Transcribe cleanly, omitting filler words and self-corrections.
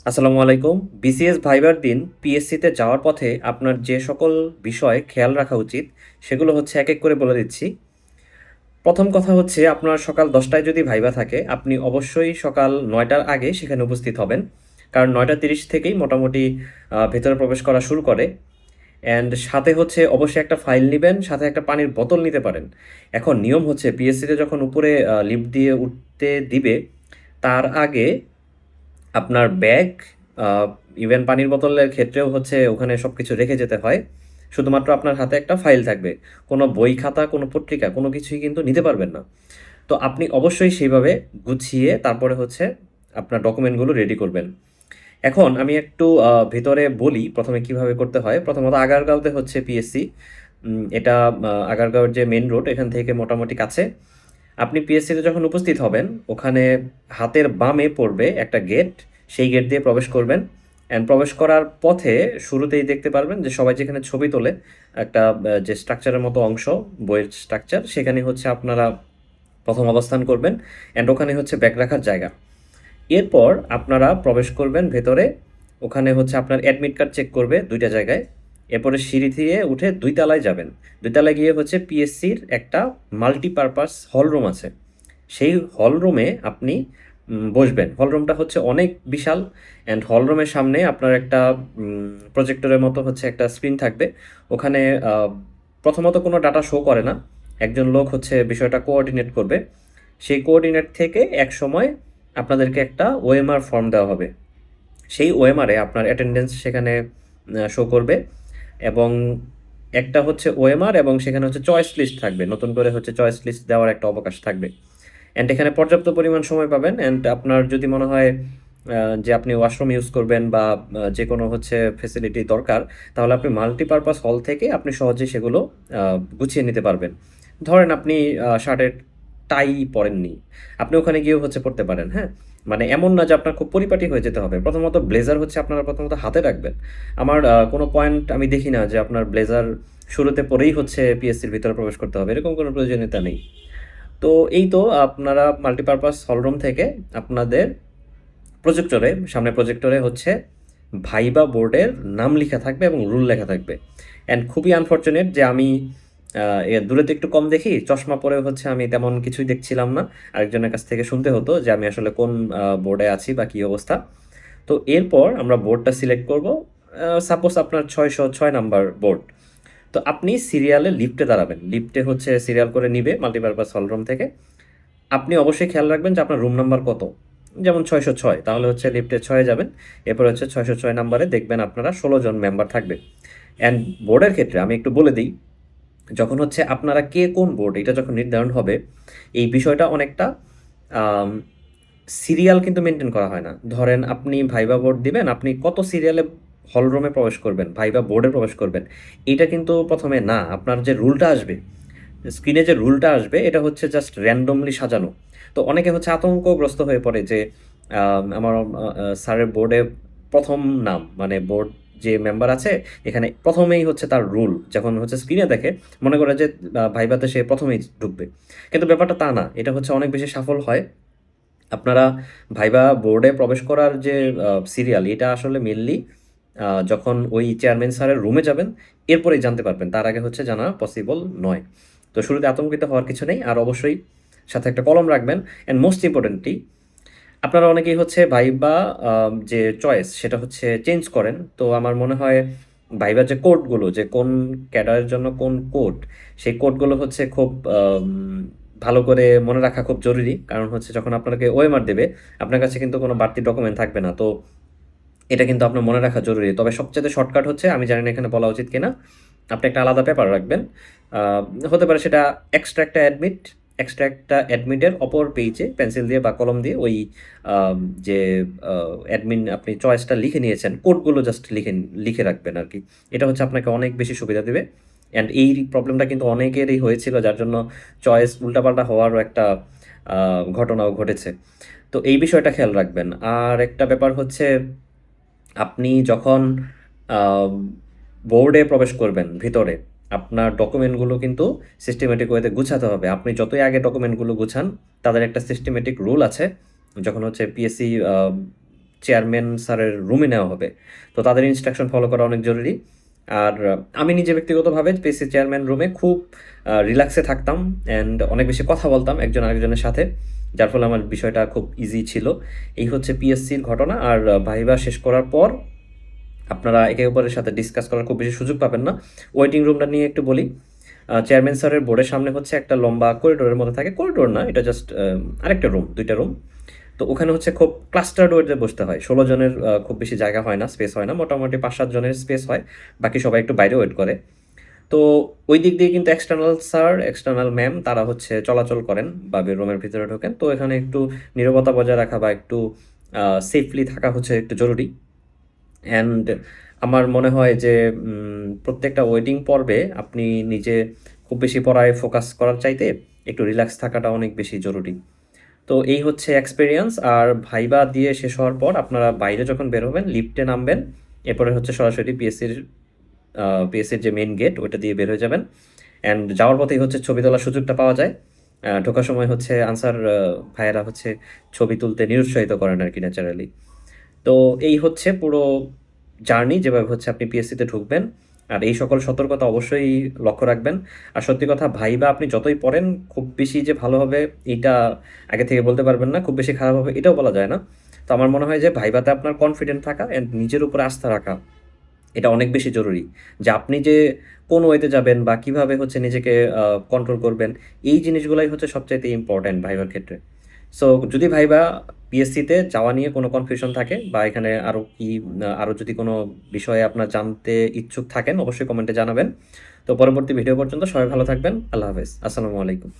আসসালামু আলাইকুম। বিসিএস ভাইবার দিন পিএসসিতে যাওয়ার পথে আপনার যে সকল বিষয় খেয়াল রাখা উচিত, সেগুলো হচ্ছে এক, এক করে বলে দিচ্ছি। প্রথম কথা হচ্ছে আপনার সকাল ১০টায় যদি ভাইবা থাকে, আপনি অবশ্যই সকাল ৯টার আগে সেখানে উপস্থিত হবেন। কারণ ৯:৩০ থেকেই মোটামুটি ভেতরে প্রবেশ করা শুরু করে। অ্যান্ড সাথে হচ্ছে অবশ্যই একটা ফাইল নিবেন, সাথে একটা পানির বোতল নিতে পারেন। এখন নিয়ম হচ্ছে পিএসসিতে যখন উপরে লিফট দিয়ে উঠতে দিবে, তার আগে আপনার ব্যাগ, আ ইভেন পানির বোতলের ক্ষেত্রেও হচ্ছে ওখানে সবকিছু রেখে যেতে হয়। শুধুমাত্র আপনার হাতে একটা ফাইল থাকবে। কোনো বই, খাতা, কোনো পত্রিকা কোনো কিছুই কিন্তু নিতে পারবেন না। তো আপনি অবশ্যই সেইভাবে গুছিয়ে তারপরে হচ্ছে আপনার ডকুমেন্টগুলো রেডি করবেন। এখন আমি একটু ভেতরে বলি ১ম এ কিভাবে করতে হয়। প্রথমত আগারগাঁওতে হচ্ছে পিএসসি। এটা আগারগাঁওয়ের যে মেইন রোড এখান থেকে মোটামুটি কাছে। আপনি পিএসসিতে যখন উপস্থিত হবেন, ওখানে হাতের বামে পড়বে একটা গেট। সেই গেট দিয়ে প্রবেশ করবেন। অ্যান্ড প্রবেশ করার পথে শুরুতেই দেখতে পারবেন যে সবাই যেখানে ছবি তোলে, একটা যে স্ট্রাকচারের মতো অংশ, বইয়ের স্ট্রাকচার, সেখানে হচ্ছে আপনারা ১ম অবস্থান করবেন। অ্যান্ড ওখানে হচ্ছে ব্যাগ রাখার জায়গা। এরপর আপনারা প্রবেশ করবেন ভেতরে। ওখানে হচ্ছে আপনার অ্যাডমিট কার্ড চেক করবে ২ টা জায়গায়। এরপরে সিঁড়ি দিয়ে উঠে ২ তলায় যাবেন। ২ তলায় গিয়ে হচ্ছে পিএসসির একটা মাল্টিপারপাস হল রুম আছে। সেই হল রুমে আপনি বসবেন। হল রুমটা হচ্ছে অনেক বিশাল। অ্যান্ড হল রুমের সামনে আপনার একটা প্রজেক্টরের মতো হচ্ছে একটা স্ক্রিন থাকবে। ওখানে আ প্রথমত কোনো ডাটা শো করে না। একজন লোক হচ্ছে বিষয়টা কোঅর্ডিনেট করবে। সেই কোঅর্ডিনেট থেকে একসময় আপনাদেরকে একটা ওএমআর ফর্ম দেওয়া হবে। সেই ওএমআরে আপনার অ্যাটেন্ডেন্স সেখানে শো করবে। এবং একটা হচ্ছে ওএমআর এবং সেখানে হচ্ছে চয়েস লিস্ট থাকবে। নতুন করে হচ্ছে চয়েস লিস্ট দেওয়ার একটা অবকাশ থাকবে। অ্যান্ড এখানে পর্যাপ্ত পরিমাণ সময় পাবেন। অ্যান্ড আপনার যদি মনে হয় যে আপনি ওয়াশরুম ইউজ করবেন বা যেকোনো হচ্ছে ফেসিলিটি দরকার, তাহলে আপনি মাল্টিপারপাস হল থেকে আপনি সহজেই সেগুলো গুছিয়ে নিতে পারবেন। ধরেন আপনি শার্টের টাই পরেননি। আপনি ওখানে গিয়েও হচ্ছে পড়তে পারেন, হ্যাঁ? মানে এমন না যে আপনার খুব পরিপাটি হয়ে যেতে হবে। প্রথমত ব্লেজার হচ্ছে আপনারা প্রথমত হাতে রাখবেন। আমার কোনো পয়েন্ট আমি দেখি না যে আপনার ব্লেজার শুরুতে পরেই হচ্ছে পিএসসির ভিতরে প্রবেশ করতে হবে। এরকম কোনো প্রয়োজনীয়তা নেই। তো এই তো আপনারা মাল্টিপারপাস হলরুম থেকে আপনাদের সামনে প্রজেক্টরে হচ্ছে ভাইবা বোর্ডের নাম লিখা থাকবে এবং রুল লেখা থাকবে। অ্যান্ড খুবই আনফরচুনেট যে আমি দূরে তো একটু কম দেখি, চশমা পরে হচ্ছে আমি তেমন কিছুই দেখছিলাম না। আরেকজনের কাছ থেকে শুনতে হতো যে আমি আসলে কোন বোর্ডে আছি বা কী অবস্থা। তো এরপর আমরা বোর্ডটা সিলেক্ট করব। সাপোজ আপনার ৬০৬ নাম্বার বোর্ড। তো আপনি সিরিয়ালে লিফটে দাঁড়াবেন। লিফটে হচ্ছে সিরিয়াল করে নিবে মাল্টিপারপাস হলরুম থেকে। আপনি অবশ্যই খেয়াল রাখবেন যে আপনার রুম নাম্বার কত। যেমন ৬০৬, তাহলে হচ্ছে লিফটে ৬ যাবেন। এরপর হচ্ছে ৬০৬ নাম্বারে দেখবেন আপনারা ১৬ জন মেম্বার থাকবে। অ্যান্ড বোর্ডের ক্ষেত্রে আমি একটু বলে দিই, যখন হচ্ছে আপনারা কে কোন বোর্ড এটা যখন নির্ধারণ হবে, এই বিষয়টা অনেকটা আম সিরিয়াল কিন্তু মেইনটেইন করা হয় না। ধরেন আপনি ভাইবা বোর্ড দিবেন, আপনি কত সিরিয়ালে হলরুমে প্রবেশ করবেন, ভাইবা বোর্ডে প্রবেশ করবেন, এইটা কিন্তু ১ম এ না। আপনার যে রুলটা আসবে, স্ক্রিনে যে রুলটা আসবে এটা হচ্ছে জাস্ট র্যান্ডমলি সাজানো। তো অনেকে হচ্ছে আতঙ্কগ্রস্ত হয়ে পড়ে যে আমার স্যারের বোর্ডে ১ম নাম, মানে বোর্ড যে মেম্বার আছে এখানে ১ম এই হচ্ছে তার রুল যখন হচ্ছে স্ক্রিনে দেখে, মনে করে যে ভাইভাতে সে ১ম এই ঢুকবে। কিন্তু ব্যাপারটা তা না। এটা হচ্ছে অনেক বেশি সফল হয়। আপনারা ভাইবা বোর্ডে প্রবেশ করার যে সিরিয়াল, এটা আসলে মেইনলি যখন ওই চেয়ারম্যান স্যারের রুমে যাবেন, এরপরেই জানতে পারবেন। তার আগে হচ্ছে জানা পসিবল নয়। তো শুরুতে আতঙ্কিত হওয়ার কিছু নেই। আর অবশ্যই সাথে একটা কলম রাখবেন। অ্যান্ড মোস্ট ইম্পোর্টেন্টলি, আপনারা অনেকেই হচ্ছে ভাইবা যে চয়েস সেটা হচ্ছে চেঞ্জ করেন। তো আমার মনে হয় ভাইবার যে কোডগুলো, যে কোন ক্যাডারের জন্য কোন কোড, সেই কোডগুলো হচ্ছে খুব ভালো করে মনে রাখা খুব জরুরি। কারণ হচ্ছে যখন আপনাকে ওএমআর দেবে, আপনার কাছে কিন্তু কোনো বাড়তি ডকুমেন্ট থাকবে না। তো এটা কিন্তু আপনার মনে রাখা জরুরি। তবে সবচাইতে শর্টকাট হচ্ছে, আমি জানি না এখানে বলা উচিত কিনা, আপনি একটা আলাদা পেপার রাখবেন। আ হতে পারে সেটা এক্সট্রা একটা অ্যাডমিটের অপর পেইজে পেন্সিল দিয়ে বা কলম দিয়ে ওই যে অ্যাডমিন আপনি চয়েসটা লিখে নিয়েছেন, কোডগুলো জাস্ট লিখে রাখবেন আরকি। এটা হচ্ছে আপনাকে অনেক বেশি সুবিধা দিবে। অ্যান্ড এই প্রবলেমটা কিন্তু অনেকেরই হয়েছিল, যার জন্য চয়েস উল্টাপাল্টা হওয়ারও একটা আ ঘটনাও ঘটেছে। তো এই বিষয়টা খেয়াল রাখবেন। আর একটা ব্যাপার হচ্ছে, আপনি যখন আম বোর্ডে প্রবেশ করবেন ভিতরে, আপনার ডকুমেন্টগুলো কিন্তু সিস্টেমেটিক ওয়েতে গুছাতে হবে। আপনি যতই আগে ডকুমেন্টগুলো গুছান, তাদের একটা সিস্টেমেটিক রুল আছে। যখন হচ্ছে পিএসসি চেয়ারম্যান স্যারের রুমে নেওয়া হবে। তো তাদের ইনস্ট্রাকশন ফলো করা অনেক জরুরি। আর আমি নিজে ব্যক্তিগতভাবে পিএসসি চেয়ারম্যান রুমে খুব রিল্যাক্সে থাকতাম অ্যান্ড অনেক বেশি কথা বলতাম একজন আরেকজনের সাথে, যার ফলে আমার বিষয়টা খুব ইজি ছিল। এই হচ্ছে পিএসসির ঘটনা। আর ভাইবা শেষ করার পর আপনারা একে অপরের সাথে ডিসকাস করার খুব বেশি সুযোগ পাবেন না। ওয়েটিং রুমটা নিয়ে একটু বলি। চেয়ারম্যান স্যারের বোর্ডের সামনে হচ্ছে একটা লম্বা করিডোরের মধ্যে থাকে, করিডোর না, এটা জাস্ট আরেকটা রুম, দুইটা রুম। তো ওখানে হচ্ছে খুব ক্লাস্টার্ড ওয়েতে বসতে হয়, 16 জনের খুব বেশি জায়গা হয় না, স্পেস হয় না, মোটামুটি 5-7 জনের স্পেস হয়, বাকি সবাই একটু বাইরে ওয়েট করে। তো ওই দিক দিয়ে কিন্তু এক্সটার্নাল স্যার, এক্সটার্নাল ম্যাম তারা হচ্ছে চলাচল করেন বা রুমের ভিতরে ঢোকেন। তো এখানে একটু নীরবতা বজায় রাখা বা একটু সেফলি থাকা হচ্ছে একটু জরুরি। অ্যান্ড আমার মনে হয় যে প্রত্যেকটা ওয়েটিং পর্বে আপনি নিজে খুব বেশি পড়ায় ফোকাস করার চাইতে একটু রিল্যাক্স থাকাটা অনেক বেশি জরুরি। তো এই হচ্ছে এক্সপেরিয়েন্স। আর ভাইবা দিয়ে শেষ হওয়ার পর আপনারা বাইরে যখন বের হবেন লিফটে নামবেন, এরপরে হচ্ছে সরাসরি পিএসসির যে মেইন গেট ওইটা দিয়ে বের হয়ে যাবেন। অ্যান্ড যাওয়ার পথেই হচ্ছে ছবি তোলার সুযোগটা পাওয়া যায়। ঢোকার সময় হচ্ছে আনসার ভাইয়েরা হচ্ছে ছবি তুলতে নিরুৎসাহিত করেন আর কি, ন্যাচারালি। তো এই হচ্ছে পুরো জার্নি, যেভাবে হচ্ছে আপনি পিএসসিতে ঢুকবেন। আর এই সকল সতর্কতা অবশ্যই লক্ষ্য রাখবেন। আর সত্যি কথা, ভাইবা আপনি যতই পড়েন খুব বেশি যে ভালো হবে এইটা আগে থেকে বলতে পারবেন না, খুব বেশি খারাপ হবে এটাও বলা যায় না। তো আমার মনে হয় যে ভাইবাতে আপনার কনফিডেন্ট থাকা অ্যান্ড নিজের উপরে আস্থা রাখা এটা অনেক বেশি জরুরি। যে আপনি যে কোন ওয়েতে যাবেন বা কিভাবে হচ্ছে নিজেকে কন্ট্রোল করবেন, এই জিনিসগুলাই হচ্ছে সবচাইতে ইম্পর্ট্যান্ট ভাইবার ক্ষেত্রে। সো যদি ভাইবা পিএসসিতে যাওয়া নিয়ে কোনো কনফিউশন থাকে বা এখানে আরও কি আরও যদি কোনো বিষয়ে আপনার জানতে ইচ্ছুক থাকেন অবশ্যই কমেন্টে জানাবেন। তো পরবর্তী ভিডিও পর্যন্ত সবাই ভালো থাকবেন। আল্লাহ হাফেজ। আসসালামু আলাইকুম।